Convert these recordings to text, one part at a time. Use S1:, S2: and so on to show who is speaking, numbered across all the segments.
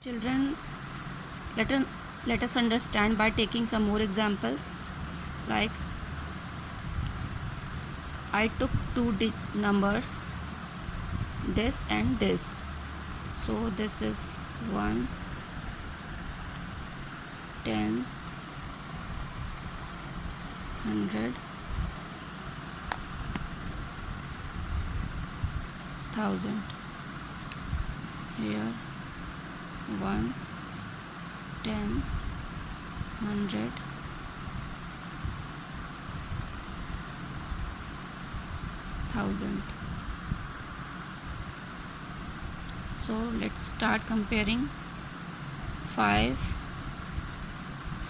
S1: Children, let, let us understand by taking some more examples. Like, I took two numbers, this and this. So this is ones, tens, hundred, thousand. Here ones, tens, hundred, thousand. So let's start comparing. 5,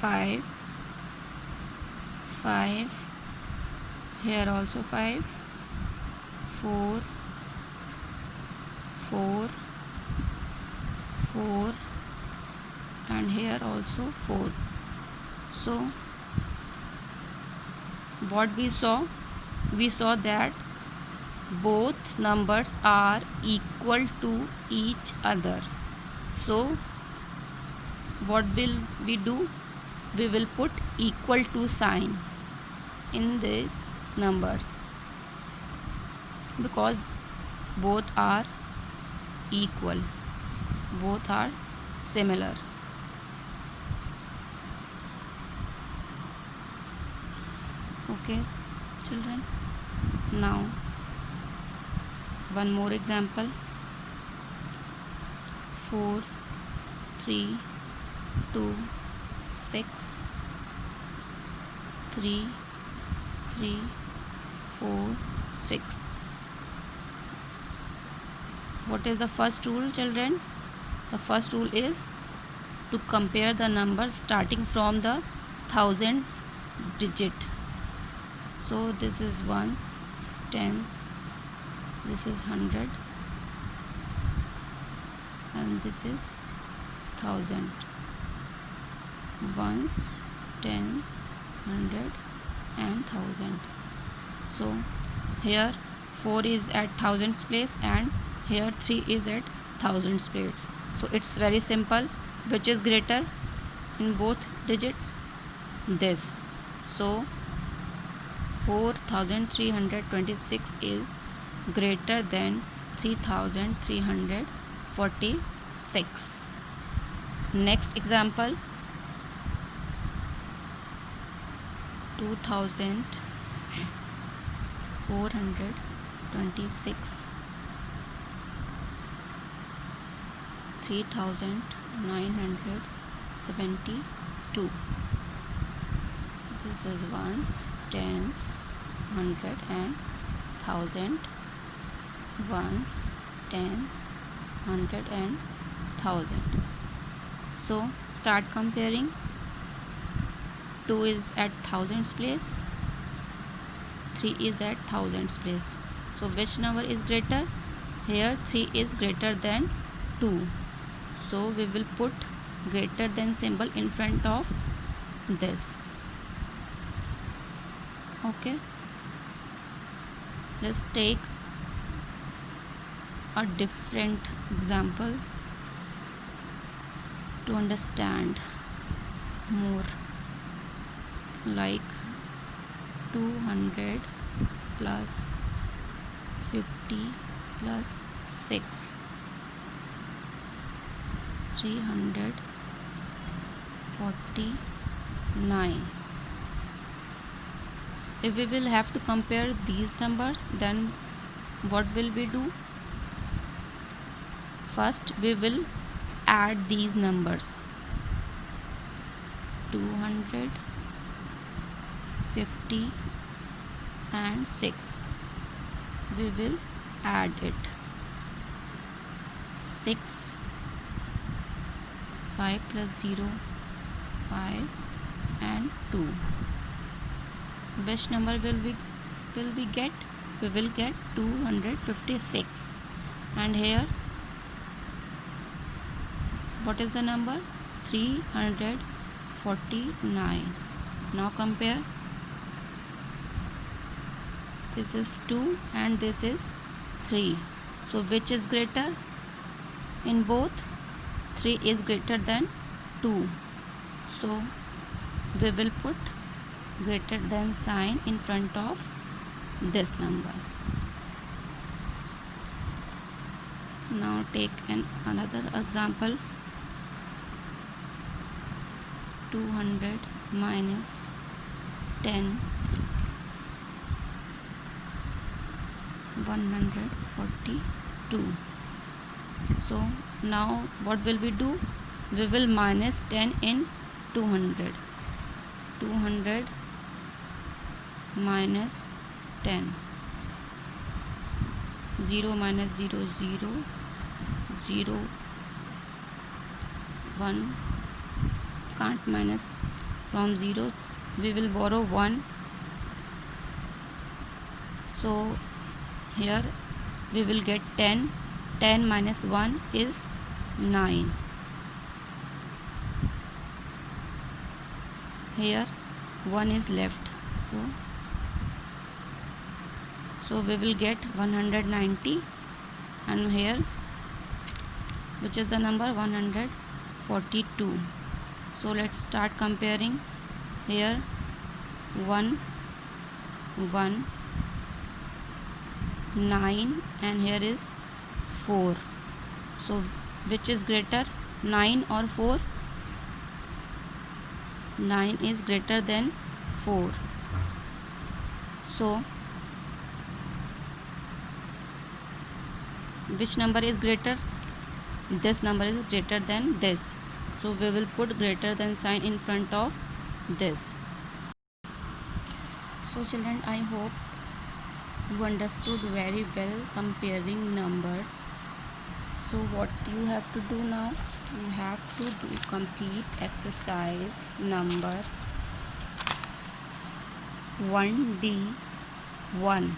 S1: 5, 5. Here also 5, 4, 4, 4, and here also 4. So what we saw that both numbers are equal to each other. So what will we do? We will put equal to sign in these numbers because both are equal, both are similar. Okay, children. Now one more example. 4, 3, 2, 6, 3, 3, 4, 6. What is the first rule, children? The first rule is to compare the numbers starting from the thousands digit. So this is ones, tens, this is hundred, and this is thousand. Ones, tens, hundred, and thousand. So here 4 is at thousands place and here 3 is at thousands place. So it's very simple. Which is greater in both digits? This. So 4326 is greater than 3346. Next example. 2426, 3972. This is ones, tens, hundred, and thousand. Ones, tens, hundred, and thousand. So start comparing. 2 is at thousands place, 3 is at thousands place. So which number is greater? Here 3 is greater than 2. So we will put greater than symbol in front of this. Okay. Let's take a different example to understand more. Like 200 plus 50 plus 6, 349. If we will have to compare these numbers, then what will we do? First we will add these numbers. 200, 50 and 6. We will add it. 6, 5 plus 0, 5 and 2. Which number will we get? We will get 256. And here what is the number? 349. Now compare. This is 2 and this is 3. So which is greater in both? 3 is greater than 2. So we will put greater than sign in front of this number. Now take another example. 200 minus 10, 142. So now what will we do? We will minus 10 in 200. 200 minus 10. 0 minus 0, 0, 0, 1. Can't minus from 0. We will borrow 1. So here we will get 10. 10 minus 1 is 9. Here 1 is left. So we will get 190, and here which is the number 142. So let's start comparing. Here 1, 1, 9, and here is 4. So which is greater, 9 or 4? 9 is greater than 4. So which number is greater? This number is greater than this. So we will put greater than sign in front of this. So children, I hope you understood very well comparing numbers. So what you have to do now? You have to do complete exercise number 1D1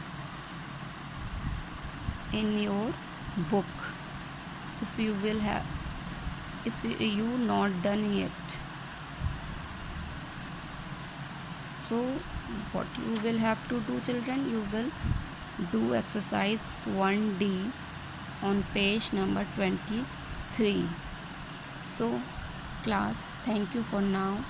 S1: in your book. If you not done yet, so what you will have to do, children, you will do exercise 1D on page number 23. So class, thank you for now.